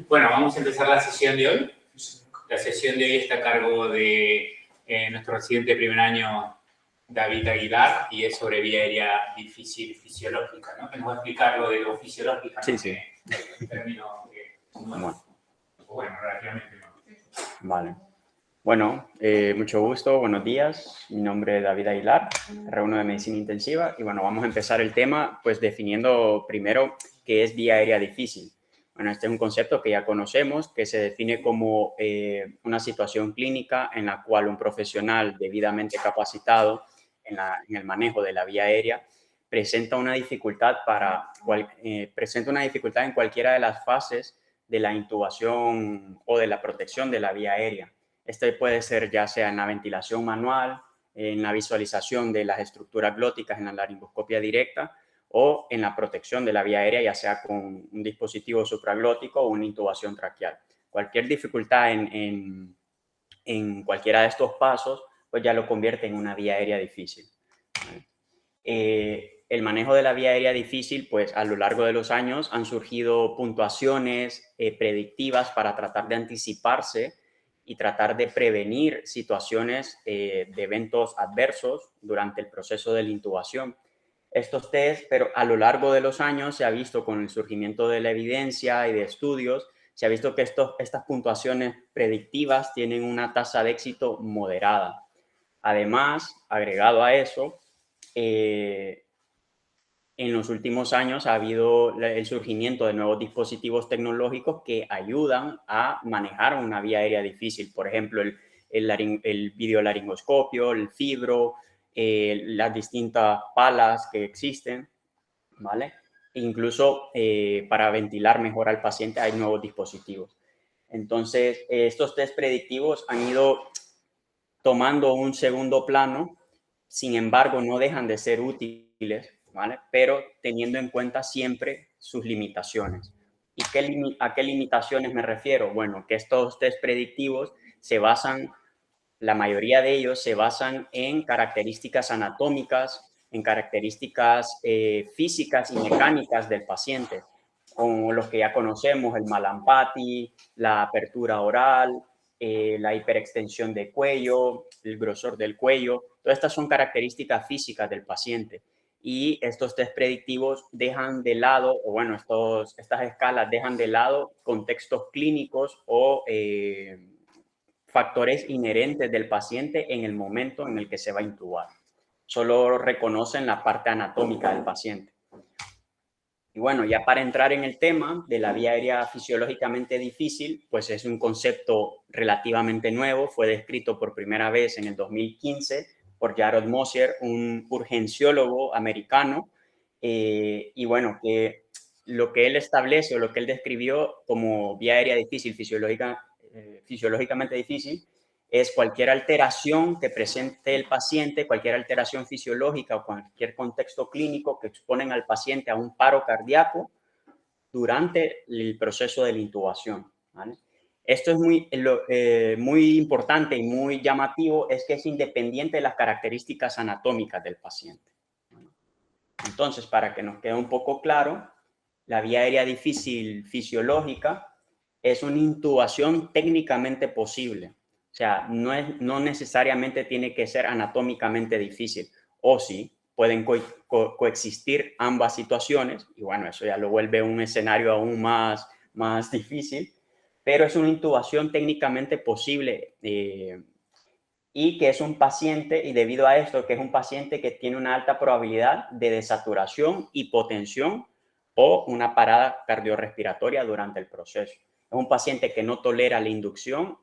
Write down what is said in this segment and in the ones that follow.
Bueno, vamos a empezar la sesión de hoy. La sesión de hoy está a cargo de nuestro residente de primer año, David Aguilar, y es sobre vía aérea difícil fisiológica, ¿no? Que nos va a explicar lo de lo fisiológica, ¿no? Sí. Un término que, bueno, relativamente no. Vale. Bueno, mucho gusto, buenos días. Mi nombre es David Aguilar, R1 de Medicina Intensiva. Y bueno, vamos a empezar el tema pues definiendo primero qué es vía aérea difícil. Bueno, este es un concepto que ya conocemos, que se define como una situación clínica en la cual un profesional debidamente capacitado en el manejo de la vía aérea presenta una dificultad en cualquiera de las fases de la intubación o de la protección de la vía aérea. Este puede ser ya sea en la ventilación manual, en la visualización de las estructuras glóticas en la laringoscopia directa o en la protección de la vía aérea, ya sea con un dispositivo supraglótico o una intubación traqueal. Cualquier dificultad en cualquiera de estos pasos, pues ya lo convierte en una vía aérea difícil. El manejo de la vía aérea difícil, pues a lo largo de los años han surgido puntuaciones predictivas para tratar de anticiparse y tratar de prevenir situaciones de eventos adversos durante el proceso de la intubación. Estos test, pero a lo largo de los años se ha visto con el surgimiento de la evidencia y de estudios, se ha visto que estas puntuaciones predictivas tienen una tasa de éxito moderada. Además, agregado a eso, en los últimos años ha habido el surgimiento de nuevos dispositivos tecnológicos que ayudan a manejar una vía aérea difícil. Por ejemplo, el videolaringoscopio, el fibro, las distintas palas que existen, ¿vale? E incluso para ventilar mejor al paciente hay nuevos dispositivos. Entonces, estos test predictivos han ido tomando un segundo plano. Sin embargo, no dejan de ser útiles, ¿vale? Pero teniendo en cuenta siempre sus limitaciones. ¿Y a qué limitaciones me refiero? Bueno, que estos test predictivos la mayoría de ellos se basan en características anatómicas, en características físicas y mecánicas del paciente, como los que ya conocemos, el Mallampati, la apertura oral, la hiperextensión del cuello, el grosor del cuello. Todas estas son características físicas del paciente. Y estos test predictivos dejan de lado, o bueno, estas escalas dejan de lado contextos clínicos o factores inherentes del paciente en el momento en el que se va a intubar. Solo reconocen la parte anatómica del paciente. Y bueno, ya para entrar en el tema de la vía aérea fisiológicamente difícil, pues es un concepto relativamente nuevo, fue descrito por primera vez en el 2015 por Jared Mosier, un urgenciólogo americano, y bueno, que lo que él establece o lo que él describió como vía aérea difícil, fisiológicamente difícil, es cualquier alteración que presente el paciente, cualquier alteración fisiológica o cualquier contexto clínico que exponen al paciente a un paro cardíaco durante el proceso de la intubación, ¿vale? Esto es muy importante y muy llamativo, es que es independiente de las características anatómicas del paciente, ¿vale? Entonces, para que nos quede un poco claro, la vía aérea difícil fisiológica es una intubación técnicamente posible. O sea, no necesariamente tiene que ser anatómicamente difícil. O sí, pueden coexistir ambas situaciones. Y bueno, eso ya lo vuelve un escenario aún más difícil. Pero es una intubación técnicamente posible. Y que es un paciente, y debido a esto, que es un paciente que tiene una alta probabilidad de desaturación, hipotensión o una parada cardiorrespiratoria durante el proceso. Es un paciente que no tolera la inducción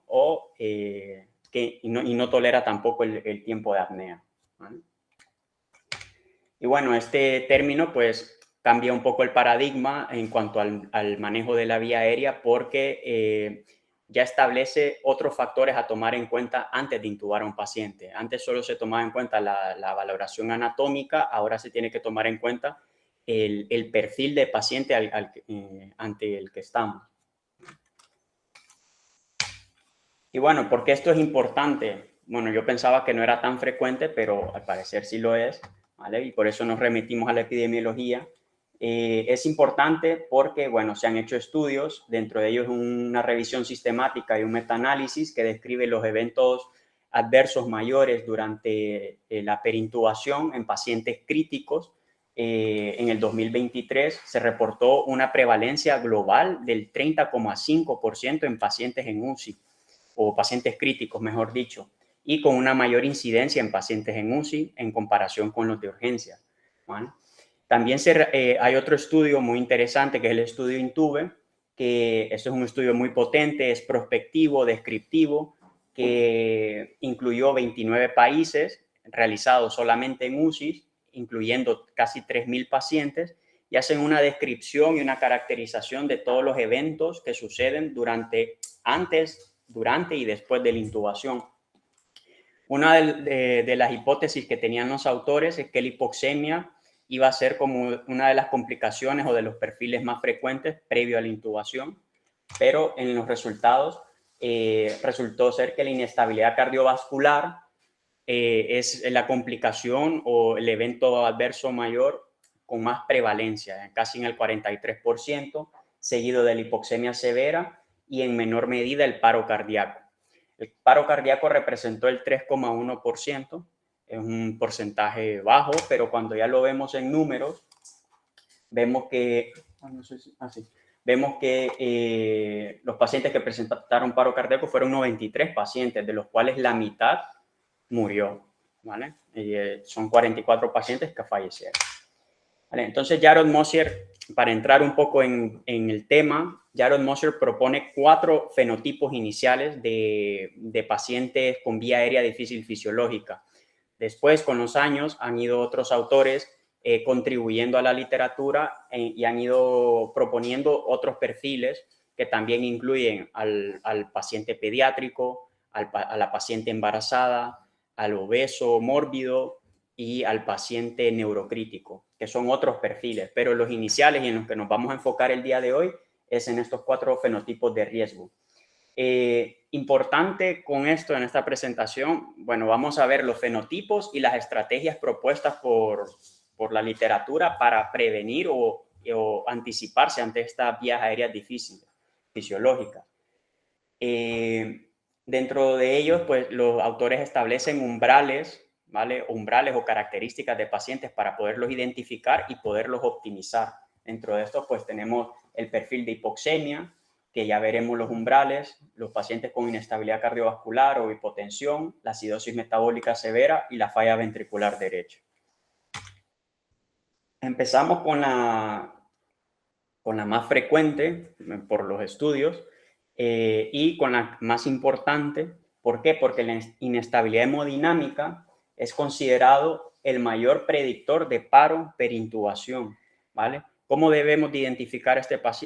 y no tolera tampoco el tiempo de apnea, ¿vale? Y bueno, este término pues cambia un poco el paradigma en cuanto al manejo de la vía aérea porque ya establece otros factores a tomar en cuenta antes de intubar a un paciente. Antes solo se tomaba en cuenta la valoración anatómica, ahora se tiene que tomar en cuenta el perfil de paciente ante el que estamos. Y bueno, ¿por qué esto es importante? Bueno, yo pensaba que no era tan frecuente, pero al parecer sí lo es, ¿vale? Y por eso nos remitimos a la epidemiología. Es importante porque, bueno, se han hecho estudios, dentro de ellos una revisión sistemática y un metaanálisis que describe los eventos adversos mayores durante la perintubación en pacientes críticos. En el 2023 se reportó una prevalencia global del 30,5% en pacientes en UCI, o pacientes críticos, mejor dicho, y con una mayor incidencia en pacientes en UCI en comparación con los de urgencia, ¿vale? También hay otro estudio muy interesante que es el estudio INTUBE, que este es un estudio muy potente, es prospectivo, descriptivo, que incluyó 29 países realizados solamente en UCI, incluyendo casi 3.000 pacientes, y hacen una descripción y una caracterización de todos los eventos que suceden antes, durante y después de la intubación. Una de las hipótesis que tenían los autores es que la hipoxemia iba a ser como una de las complicaciones o de los perfiles más frecuentes previo a la intubación, pero en los resultados resultó ser que la inestabilidad cardiovascular es la complicación o el evento adverso mayor con más prevalencia, casi en el 43%, seguido de la hipoxemia severa y en menor medida el paro cardíaco. El paro cardíaco representó el 3,1%, es un porcentaje bajo, pero cuando ya lo vemos en números, vemos que, los pacientes que presentaron paro cardíaco fueron 93 pacientes, de los cuales la mitad murió, ¿vale? Son 44 pacientes que fallecieron. ¿Vale? Entonces, Jared Mosier, para entrar un poco en el tema, Jared Mosier propone 4 fenotipos iniciales de pacientes con vía aérea difícil fisiológica. Después, con los años, han ido otros autores contribuyendo a la literatura y han ido proponiendo otros perfiles que también incluyen al paciente pediátrico, a la paciente embarazada, al obeso mórbido y al paciente neurocrítico, que son otros perfiles, pero los iniciales y en los que nos vamos a enfocar el día de hoy es en estos 4 fenotipos de riesgo. Importante con esto en esta presentación, bueno, vamos a ver los fenotipos y las estrategias propuestas por la literatura para prevenir o anticiparse ante estas vías aéreas difíciles, fisiológicas. Dentro de ellos, pues los autores establecen umbrales, ¿vale? Umbrales o características de pacientes para poderlos identificar y poderlos optimizar. Dentro de estos, pues tenemos el perfil de hipoxemia, que ya veremos los umbrales, los pacientes con inestabilidad cardiovascular o hipotensión, la acidosis metabólica severa y la falla ventricular derecha. Empezamos con la más frecuente por los estudios y con la más importante. ¿Por qué? Porque la inestabilidad hemodinámica es considerado el mayor predictor de paro perintubación, ¿vale? ¿Cómo debemos de identificar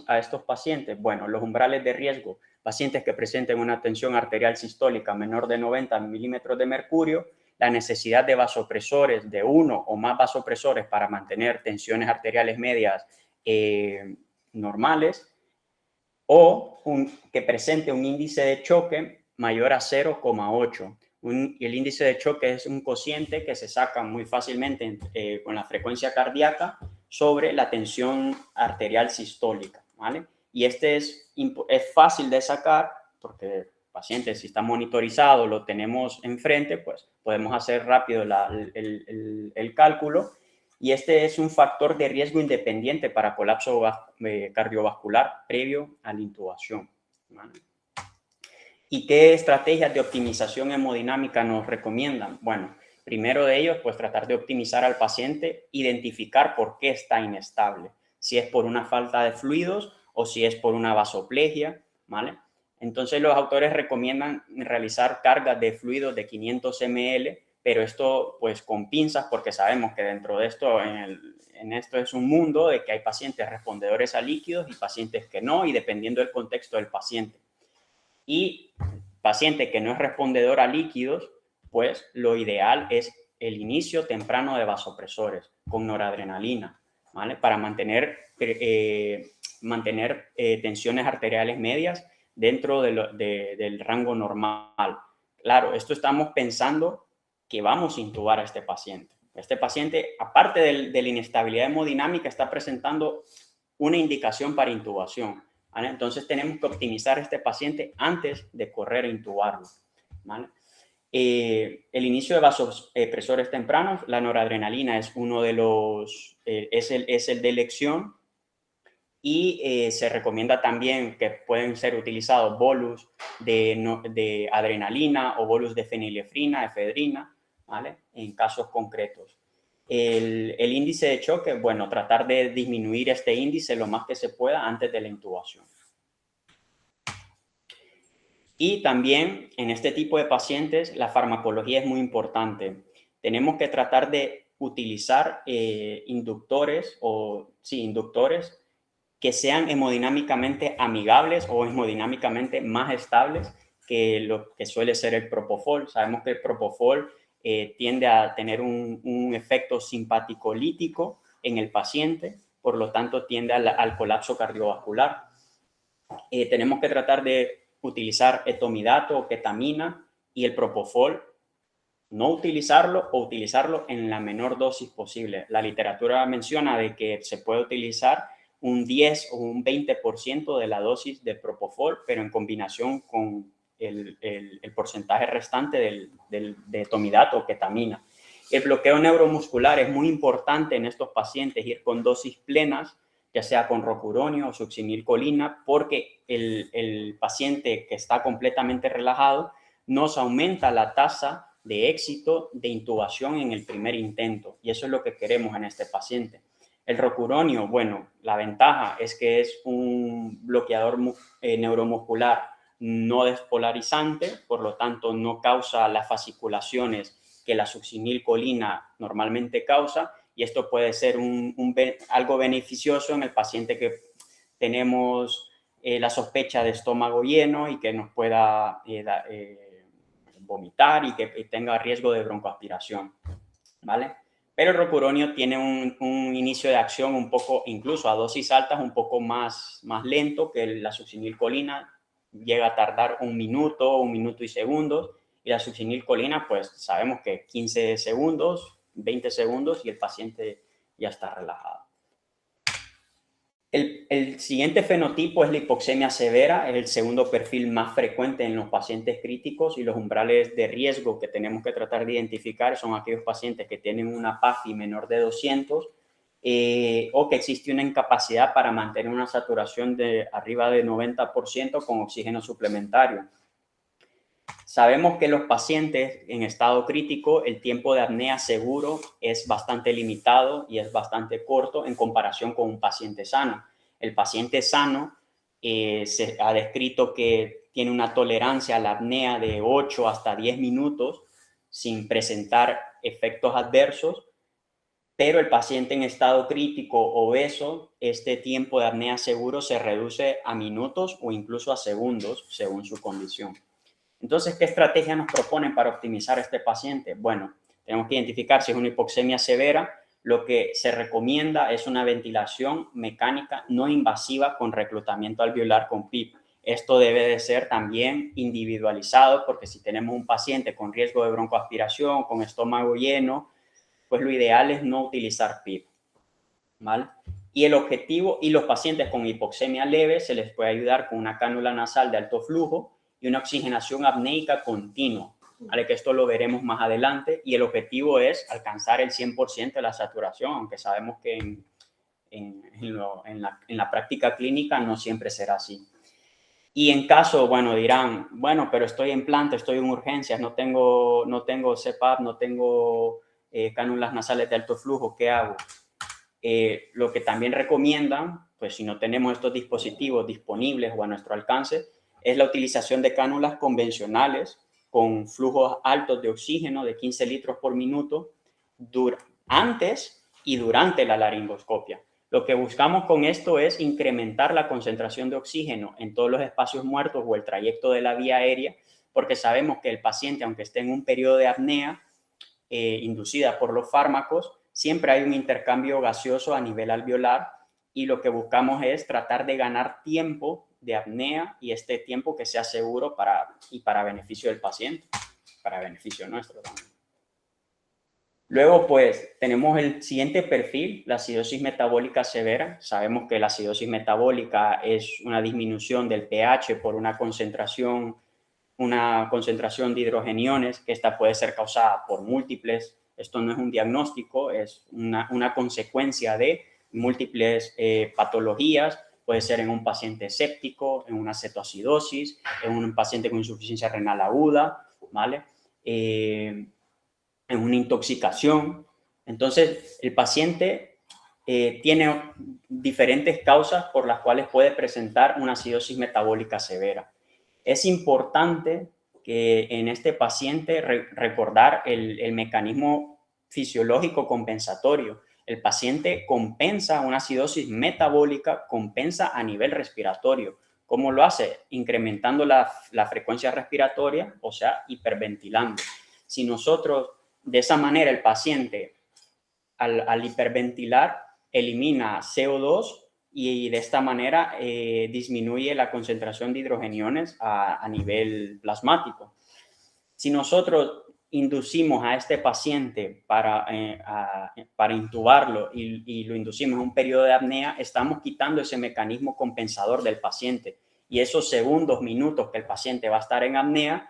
a estos pacientes? Bueno, los umbrales de riesgo, pacientes que presenten una tensión arterial sistólica menor de 90 milímetros de mercurio, la necesidad de vasopresores, de uno o más vasopresores para mantener tensiones arteriales medias normales, o que presente un índice de choque mayor a 0,8. El índice de choque es un cociente que se saca muy fácilmente con la frecuencia cardíaca sobre la tensión arterial sistólica, ¿vale? Y este es fácil de sacar porque el paciente, si está monitorizado, lo tenemos enfrente, pues podemos hacer rápido el cálculo. Y este es un factor de riesgo independiente para colapso cardiovascular previo a la intubación, ¿vale? ¿Y qué estrategias de optimización hemodinámica nos recomiendan? Bueno, primero de ellos, pues tratar de optimizar al paciente, identificar por qué está inestable, si es por una falta de fluidos o si es por una vasoplegia, ¿vale? Entonces los autores recomiendan realizar cargas de fluidos de 500 ml, pero esto pues con pinzas porque sabemos que dentro de esto, en esto es un mundo de que hay pacientes respondedores a líquidos y pacientes que no, y dependiendo del contexto del paciente. Y paciente que no es respondedor a líquidos, pues lo ideal es el inicio temprano de vasopresores con noradrenalina, ¿vale? Para mantener tensiones arteriales medias dentro del rango normal. Claro, esto estamos pensando que vamos a intubar a este paciente. Este paciente, aparte de la inestabilidad hemodinámica, está presentando una indicación para intubación, ¿vale? Entonces tenemos que optimizar a este paciente antes de correr a intubarlo, ¿vale? El inicio de vasopresores tempranos, la noradrenalina es uno de los, es el de elección, y se recomienda también que pueden ser utilizados bolus de adrenalina o bolus de fenilefrina, efedrina, ¿vale? En casos concretos. El índice de choque, bueno, tratar de disminuir este índice lo más que se pueda antes de la intubación. Y también en este tipo de pacientes la farmacología es muy importante. Tenemos que tratar de utilizar inductores que sean hemodinámicamente amigables o hemodinámicamente más estables que lo que suele ser el propofol. Sabemos que el propofol tiende a tener un efecto simpático-lítico en el paciente, por lo tanto tiende al colapso cardiovascular. Tenemos que tratar de utilizar etomidato o ketamina, y el propofol no utilizarlo o utilizarlo en la menor dosis posible. La literatura menciona de que se puede utilizar un 10 o un 20% de la dosis de propofol, pero en combinación con el porcentaje restante de etomidato o ketamina. El bloqueo neuromuscular es muy importante en estos pacientes, ir con dosis plenas, ya sea con rocuronio o succinilcolina, porque el paciente que está completamente relajado nos aumenta la tasa de éxito de intubación en el primer intento, y eso es lo que queremos en este paciente. El rocuronio, bueno, la ventaja es que es un bloqueador neuromuscular no despolarizante, por lo tanto no causa las fasciculaciones que la succinilcolina normalmente causa, y esto puede ser algo beneficioso en el paciente que tenemos la sospecha de estómago lleno y que nos pueda vomitar y que tenga riesgo de broncoaspiración, ¿vale? Pero el rocuronio tiene un inicio de acción un poco, incluso a dosis altas, un poco más lento que la succinilcolina. Llega a tardar un minuto y segundos, y la succinilcolina, pues sabemos que 15 segundos, 20 segundos y el paciente ya está relajado. El siguiente fenotipo es la hipoxemia severa, es el segundo perfil más frecuente en los pacientes críticos, y los umbrales de riesgo que tenemos que tratar de identificar son aquellos pacientes que tienen una PAFI menor de 200 o que existe una incapacidad para mantener una saturación de arriba de 90% con oxígeno suplementario. Sabemos que los pacientes en estado crítico, el tiempo de apnea seguro es bastante limitado y es bastante corto en comparación con un paciente sano. El paciente sano se ha descrito que tiene una tolerancia a la apnea de 8 hasta 10 minutos sin presentar efectos adversos, pero el paciente en estado crítico obeso, este tiempo de apnea seguro se reduce a minutos o incluso a segundos según su condición. Entonces, ¿qué estrategia nos proponen para optimizar a este paciente? Bueno, tenemos que identificar si es una hipoxemia severa. Lo que se recomienda es una ventilación mecánica no invasiva con reclutamiento alveolar con PIP. Esto debe de ser también individualizado, porque si tenemos un paciente con riesgo de broncoaspiración, con estómago lleno, pues lo ideal es no utilizar PIP, ¿vale? Y el objetivo, y los pacientes con hipoxemia leve se les puede ayudar con una cánula nasal de alto flujo y una oxigenación apneica continua, ¿vale? Que esto lo veremos más adelante, y el objetivo es alcanzar el 100% de la saturación, aunque sabemos que en la práctica clínica no siempre será así. Y en caso, bueno, dirán, bueno, pero estoy en planta, estoy en urgencias, no tengo CPAP, no tengo cánulas nasales de alto flujo, ¿qué hago? Lo que también recomiendan, pues si no tenemos estos dispositivos disponibles o a nuestro alcance, es la utilización de cánulas convencionales con flujos altos de oxígeno de 15 litros por minuto antes y durante la laringoscopia. Lo que buscamos con esto es incrementar la concentración de oxígeno en todos los espacios muertos o el trayecto de la vía aérea, porque sabemos que el paciente, aunque esté en un periodo de apnea inducida por los fármacos, siempre hay un intercambio gaseoso a nivel alveolar, y lo que buscamos es tratar de ganar tiempo de apnea, y este tiempo que sea seguro para beneficio del paciente, para beneficio nuestro también. Luego, pues, tenemos el siguiente perfil, la acidosis metabólica severa. Sabemos que la acidosis metabólica es una disminución del pH por una concentración de hidrogeniones, que esta puede ser causada por múltiples. Esto no es un diagnóstico, es una consecuencia de múltiples patologías. Puede ser en un paciente séptico, en una cetoacidosis, en un paciente con insuficiencia renal aguda, ¿vale? En una intoxicación. Entonces, el paciente tiene diferentes causas por las cuales puede presentar una acidosis metabólica severa. Es importante que en este paciente recordar el mecanismo fisiológico compensatorio. El paciente compensa una acidosis metabólica, compensa a nivel respiratorio. ¿Cómo lo hace? Incrementando la frecuencia respiratoria, o sea, hiperventilando. Si nosotros, de esa manera, el paciente, al hiperventilar, elimina CO2 y de esta manera disminuye la concentración de hidrogeniones a nivel plasmático. Si nosotros inducimos a este paciente para intubarlo y lo inducimos en un periodo de apnea, estamos quitando ese mecanismo compensador del paciente. Y esos segundos, minutos que el paciente va a estar en apnea,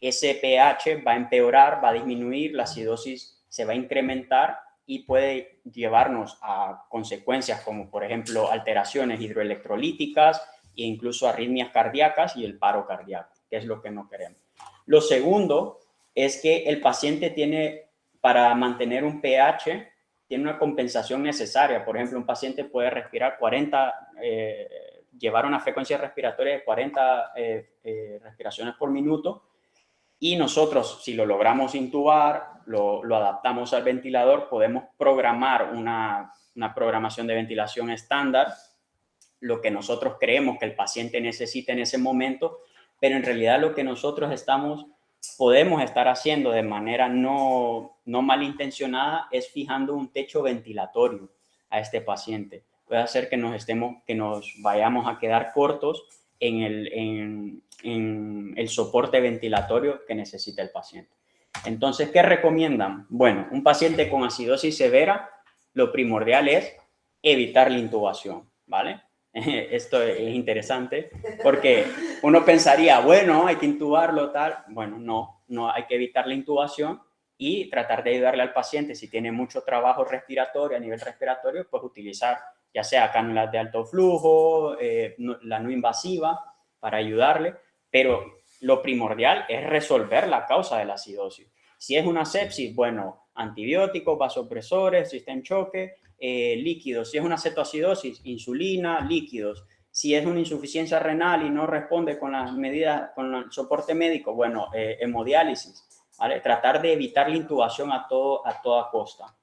ese pH va a empeorar, va a disminuir, la acidosis se va a incrementar y puede llevarnos a consecuencias como, por ejemplo, alteraciones hidroelectrolíticas e incluso arritmias cardíacas y el paro cardíaco, que es lo que no queremos. Lo segundo es que el paciente tiene, para mantener un pH, tiene una compensación necesaria. Por ejemplo, un paciente puede respirar llevar una frecuencia respiratoria de 40 respiraciones por minuto, y nosotros, si lo logramos intubar, lo adaptamos al ventilador, podemos programar una programación de ventilación estándar, lo que nosotros creemos que el paciente necesita en ese momento, pero en realidad lo que nosotros podemos estar haciendo de manera no malintencionada es fijando un techo ventilatorio a este paciente. Puede hacer que nos vayamos a quedar cortos en el soporte ventilatorio que necesita el paciente. Entonces, ¿qué recomiendan? Bueno, un paciente con acidosis severa, lo primordial es evitar la intubación, ¿vale? Esto es interesante porque uno pensaría, bueno, hay que intubarlo, tal. Bueno, no hay que evitar la intubación y tratar de ayudarle al paciente. Si tiene mucho trabajo respiratorio, a nivel respiratorio, pues utilizar ya sea cánulas de alto flujo, la no invasiva, para ayudarle, pero lo primordial es resolver la causa de la acidosis. Si es una sepsis, bueno, antibióticos, vasopresores, si está en choque, líquidos. Si es una cetoacidosis, insulina, líquidos. Si es una insuficiencia renal y no responde con las medidas, con el soporte médico, bueno, hemodiálisis, ¿vale? Tratar de evitar la intubación a toda costa.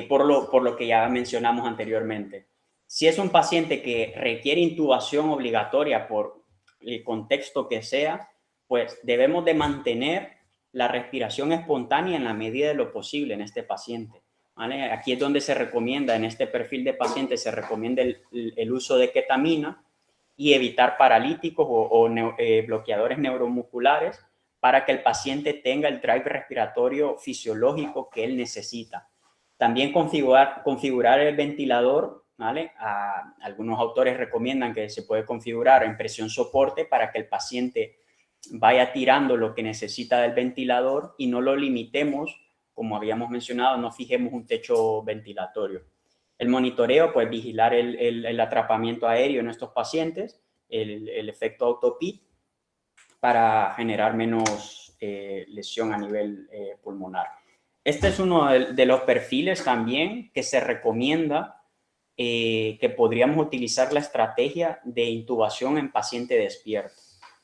Por lo que ya mencionamos anteriormente. Si es un paciente que requiere intubación obligatoria por el contexto que sea, pues debemos de mantener la respiración espontánea en la medida de lo posible en este paciente, ¿vale? Aquí es donde se recomienda, en este perfil de paciente, se recomienda el uso de ketamina y evitar paralíticos o bloqueadores neuromusculares para que el paciente tenga el drive respiratorio fisiológico que él necesita. También configurar el ventilador, ¿vale? Algunos autores recomiendan que se puede configurar en presión soporte para que el paciente vaya tirando lo que necesita del ventilador y no lo limitemos, como habíamos mencionado, no fijemos un techo ventilatorio. El monitoreo, pues vigilar el atrapamiento aéreo en estos pacientes, el efecto autopit, para generar menos lesión a nivel pulmonar. Este es uno de los perfiles también que se recomienda que podríamos utilizar la estrategia de intubación en paciente despierto,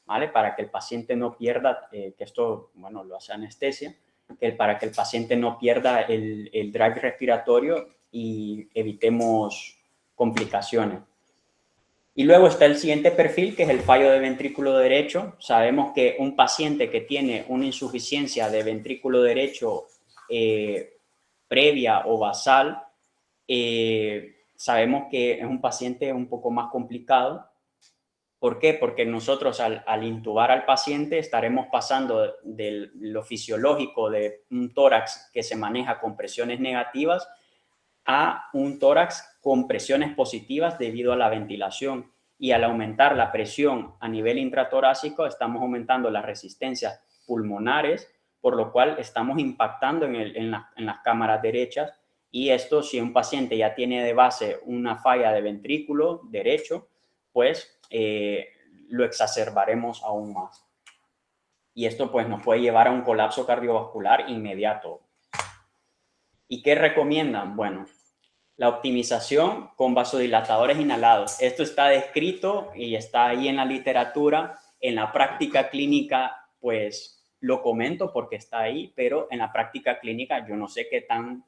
¿vale? Para que el paciente no pierda, que esto, bueno, lo hace anestesia, para que el paciente no pierda el drive respiratorio y evitemos complicaciones. Y luego está el siguiente perfil, que es el fallo de ventrículo derecho. Sabemos que un paciente que tiene una insuficiencia de ventrículo derecho previa o basal, sabemos que es un paciente un poco más complicado ¿Por qué? Porque nosotros al intubar al paciente estaremos pasando de lo fisiológico de un tórax que se maneja con presiones negativas a un tórax con presiones positivas debido a la ventilación. Y al aumentar la presión a nivel intratorácico, estamos aumentando las resistencias pulmonares, por lo cual estamos impactando en las cámaras derechas. Y esto, si un paciente ya tiene de base una falla de ventrículo derecho, pues lo exacerbaremos aún más. Y esto pues nos puede llevar a un colapso cardiovascular inmediato. ¿Y qué recomiendan? Bueno, la optimización con vasodilatadores inhalados. Esto está descrito y está ahí en la literatura. En la práctica clínica, pues lo comento porque está ahí, pero en la práctica clínica yo no sé qué tan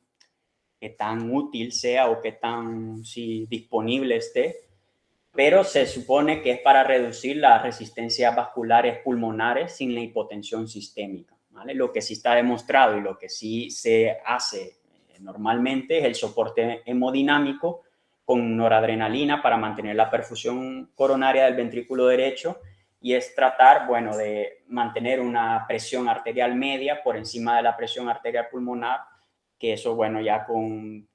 útil sea o qué tan disponible esté, pero se supone que es para reducir las resistencias vasculares pulmonares sin la hipotensión sistémica, ¿vale? Lo que sí está demostrado y lo que sí se hace normalmente es el soporte hemodinámico con noradrenalina para mantener la perfusión coronaria del ventrículo derecho, y es tratar, bueno, de mantener una presión arterial media por encima de la presión arterial pulmonar, que eso, bueno, ya con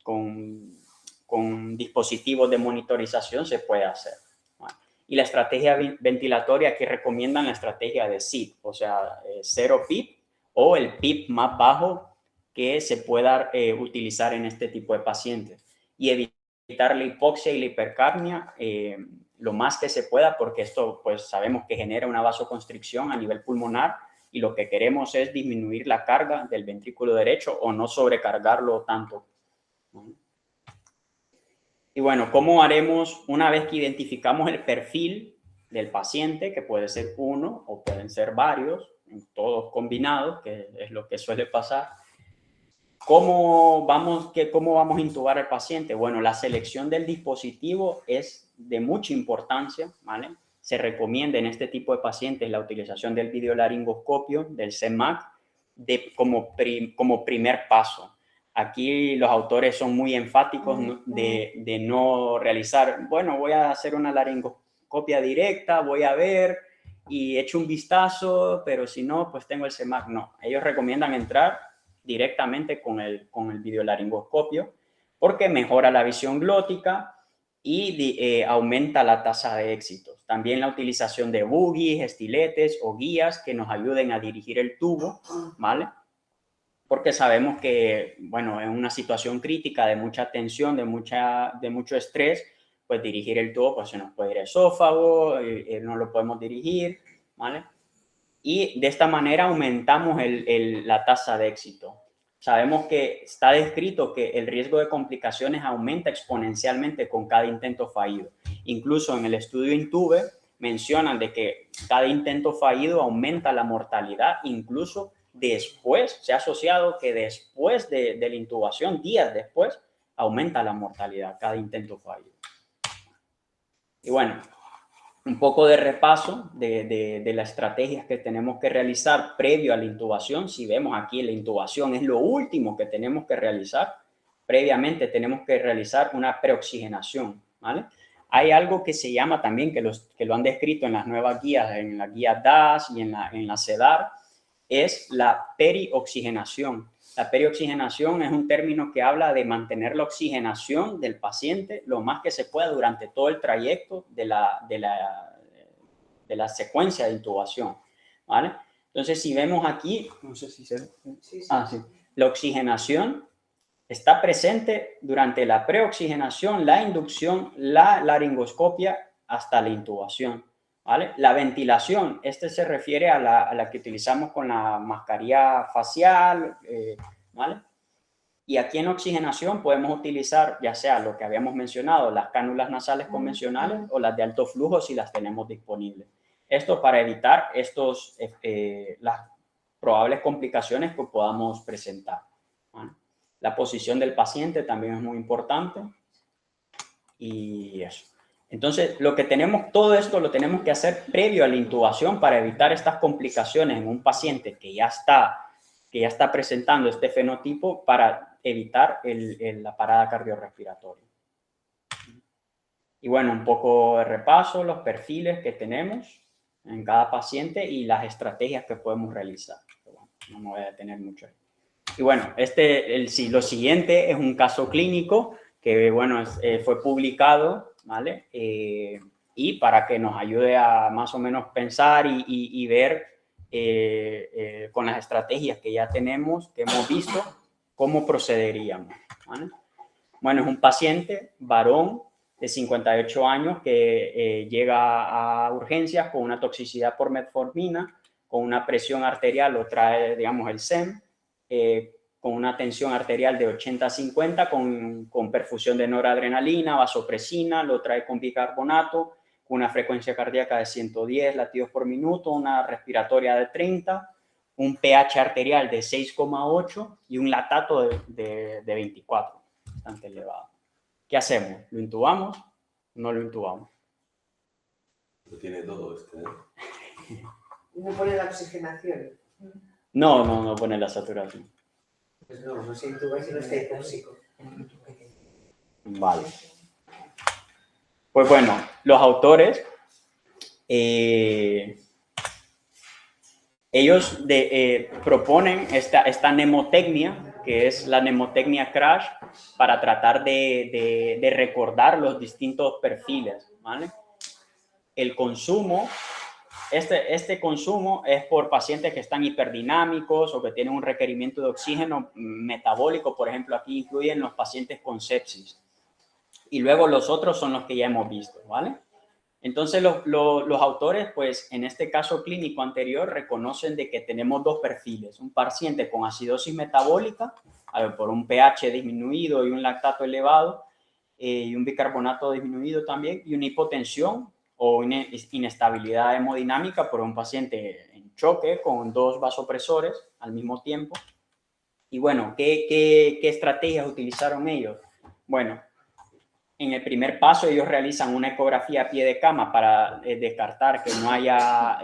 dispositivos de monitorización se puede hacer. ¿Vale? Y la estrategia ventilatoria que recomiendan, la estrategia de SIP, o sea, 0 PIP o el PIP más bajo que se pueda utilizar en este tipo de pacientes, y evitar la hipoxia y la hipercapnia lo más que se pueda, porque esto pues sabemos que genera una vasoconstricción a nivel pulmonar y lo que queremos es disminuir la carga del ventrículo derecho o no sobrecargarlo tanto. Y bueno, ¿cómo haremos una vez que identificamos el perfil del paciente, que puede ser uno o pueden ser varios, todos combinados, que es lo que suele pasar? ¿Cómo vamos a intubar al paciente? Bueno, la selección del dispositivo es de mucha importancia, ¿vale? Se recomienda en este tipo de pacientes la utilización del videolaringoscopio, del CEMAC, como primer paso. Aquí los autores son muy enfáticos de no realizar, bueno, voy a hacer una laringoscopia directa, voy a ver y echo un vistazo, pero si no, pues tengo el CEMAC. No, ellos recomiendan entrar directamente con el videolaringoscopio porque mejora la visión glótica y aumenta la tasa de éxitos. También la utilización de buggies, estiletes o guías que nos ayuden a dirigir el tubo, ¿vale? Porque sabemos que, bueno, en una situación crítica de mucha tensión, de mucho estrés, pues dirigir el tubo, pues se nos puede ir el esófago, no lo podemos dirigir, ¿vale? Y de esta manera aumentamos la tasa de éxito. Sabemos que está descrito que el riesgo de complicaciones aumenta exponencialmente con cada intento fallido. Incluso en el estudio Intube mencionan de que cada intento fallido aumenta la mortalidad, incluso después, se ha asociado que después de la intubación, días después, aumenta la mortalidad cada intento fallido. Y bueno, un poco de repaso de las estrategias que tenemos que realizar previo a la intubación. Si vemos aquí, la intubación es lo último que tenemos que realizar. Previamente tenemos que realizar una preoxigenación, ¿vale? Hay algo que se llama también, que lo han descrito en las nuevas guías, en la guía DAS y en la CEDAR, es la perioxigenación. La perioxigenación es un término que habla de mantener la oxigenación del paciente lo más que se pueda durante todo el trayecto de la secuencia de intubación, ¿vale? Entonces, si vemos aquí, no sé si se ve. Sí. La oxigenación está presente durante la preoxigenación, la inducción, la laringoscopia hasta la intubación, ¿vale? La ventilación, se refiere a la que utilizamos con la mascarilla facial, ¿vale? Y aquí en oxigenación podemos utilizar ya sea lo que habíamos mencionado, las cánulas nasales convencionales o las de alto flujo si las tenemos disponibles. Esto para evitar las probables complicaciones que podamos presentar, ¿vale? La posición del paciente también es muy importante y eso. Entonces, todo esto lo tenemos que hacer previo a la intubación para evitar estas complicaciones en un paciente que ya está presentando este fenotipo, para evitar la parada cardiorrespiratoria. Y bueno, un poco de repaso, los perfiles que tenemos en cada paciente y las estrategias que podemos realizar. Pero bueno, no me voy a detener mucho ahí. Y bueno, lo siguiente es un caso clínico que, bueno, fue publicado, ¿vale? Y para que nos ayude a más o menos pensar y ver con las estrategias que ya tenemos, que hemos visto, cómo procederíamos, ¿vale? Bueno, es un paciente varón de 58 años que llega a urgencias con una toxicidad por metformina, con una presión arterial, lo trae, digamos, el SEM, con una tensión arterial de 80-50, con perfusión de noradrenalina, vasopresina, lo trae con bicarbonato, con una frecuencia cardíaca de 110 latidos por minuto, una respiratoria de 30, un pH arterial de 6,8 y un lactato de 24, bastante elevado. ¿Qué hacemos? ¿Lo intubamos? ¿No lo intubamos? Lo tiene todo este, ¿eh? ¿No pone la oxigenación? No pone la saturación. Pues no se intuba si no está hipóxico. Vale. Pues bueno, los autores, ellos proponen esta mnemotecnia, que es la mnemotecnia CRASH, para tratar de recordar los distintos perfiles, ¿vale? El consumo, este consumo es por pacientes que están hiperdinámicos o que tienen un requerimiento de oxígeno metabólico, por ejemplo, aquí incluyen los pacientes con sepsis. Y luego los otros son los que ya hemos visto, ¿vale? Entonces los autores, pues en este caso clínico anterior, reconocen de que tenemos dos perfiles, un paciente con acidosis metabólica, por un pH disminuido y un lactato elevado, y un bicarbonato disminuido también, y una hipotensión o inestabilidad hemodinámica por un paciente en choque con dos vasopresores al mismo tiempo. Y bueno, ¿qué estrategias utilizaron ellos? Bueno, en el primer paso ellos realizan una ecografía a pie de cama para descartar que no haya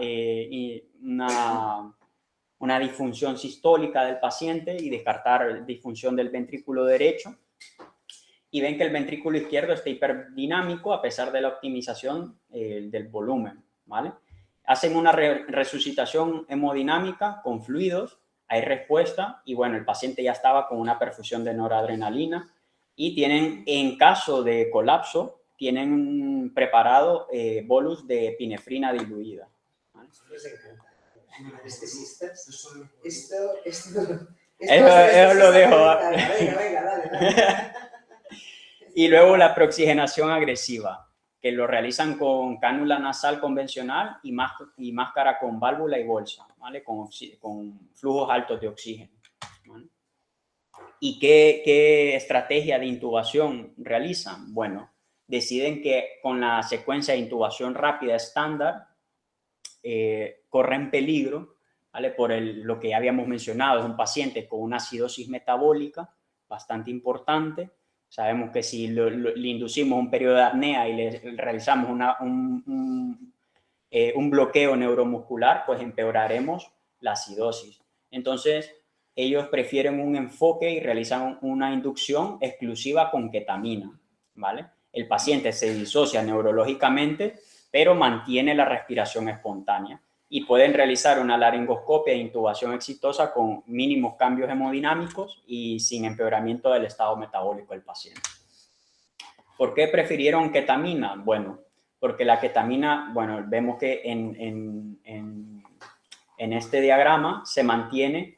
una disfunción sistólica del paciente y descartar disfunción del ventrículo derecho. Y ven que el ventrículo izquierdo está hiperdinámico a pesar de la optimización del volumen, ¿vale? Hacen una resucitación hemodinámica con fluidos, hay respuesta y bueno, el paciente ya estaba con una perfusión de noradrenalina y tienen, en caso de colapso, tienen preparado bolus de epinefrina diluida, ¿vale? Les encanta. Anestesistas. Esto Eso lo dejo. Venga, dale. Y luego la preoxigenación agresiva, que lo realizan con cánula nasal convencional y máscara con válvula y bolsa, ¿vale? Con flujos altos de oxígeno, ¿vale? ¿Y qué estrategia de intubación realizan? Bueno, deciden que con la secuencia de intubación rápida estándar corren peligro, ¿vale? Por lo que ya habíamos mencionado, es un paciente con una acidosis metabólica bastante importante. Sabemos que si le inducimos un periodo de apnea y le realizamos un bloqueo neuromuscular, pues empeoraremos la acidosis. Entonces, ellos prefieren un enfoque y realizan una inducción exclusiva con ketamina, ¿vale? El paciente se disocia neurológicamente, pero mantiene la respiración espontánea. Y pueden realizar una laringoscopia e intubación exitosa con mínimos cambios hemodinámicos y sin empeoramiento del estado metabólico del paciente. ¿Por qué prefirieron ketamina? Bueno, porque la ketamina, bueno, vemos que en este diagrama se mantiene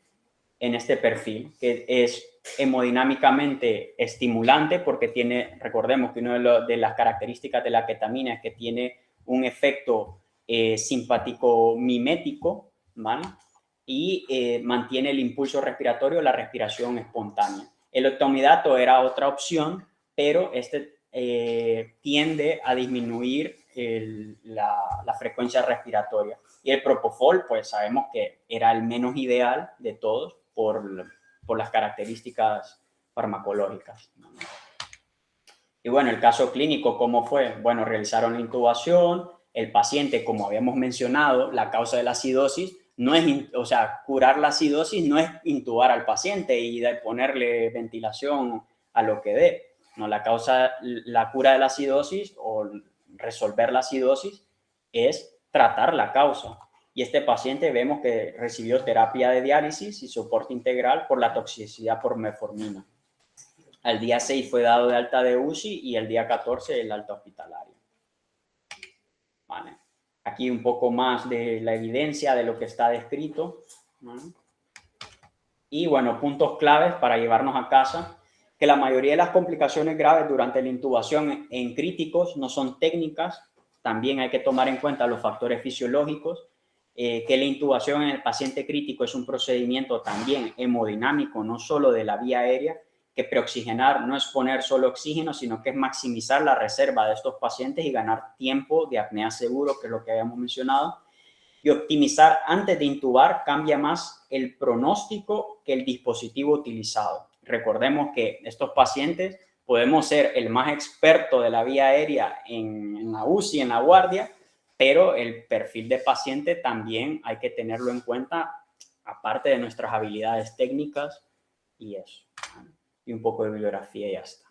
en este perfil, que es hemodinámicamente estimulante porque tiene, recordemos que una de las características de la ketamina es que tiene un efecto simpático mimético, ¿vale? Y mantiene el impulso respiratorio, la respiración espontánea. El octamidato era otra opción, pero tiende a disminuir la frecuencia respiratoria. Y el propofol, pues sabemos que era el menos ideal de todos por las características farmacológicas, ¿no? Y bueno, el caso clínico, ¿cómo fue? Bueno, realizaron la intubación. El paciente, como habíamos mencionado, la causa de la acidosis no es, o sea, curar la acidosis no es intubar al paciente y ponerle ventilación a lo que dé. No, la cura de la acidosis o resolver la acidosis es tratar la causa. Y este paciente vemos que recibió terapia de diálisis y soporte integral por la toxicidad por metformina. Al día 6 fue dado de alta de UCI y el día 14 el alta hospitalaria. Vale. Aquí un poco más de la evidencia de lo que está descrito. Y bueno, puntos claves para llevarnos a casa, que la mayoría de las complicaciones graves durante la intubación en críticos no son técnicas. También hay que tomar en cuenta los factores fisiológicos, que la intubación en el paciente crítico es un procedimiento también hemodinámico, no solo de la vía aérea, que preoxigenar no es poner solo oxígeno, sino que es maximizar la reserva de estos pacientes y ganar tiempo de apnea seguro, que es lo que habíamos mencionado. Y optimizar antes de intubar cambia más el pronóstico que el dispositivo utilizado. Recordemos que estos pacientes podemos ser el más experto de la vía aérea en la UCI, en la guardia, pero el perfil de paciente también hay que tenerlo en cuenta, aparte de nuestras habilidades técnicas y eso. Y un poco de bibliografía y ya está.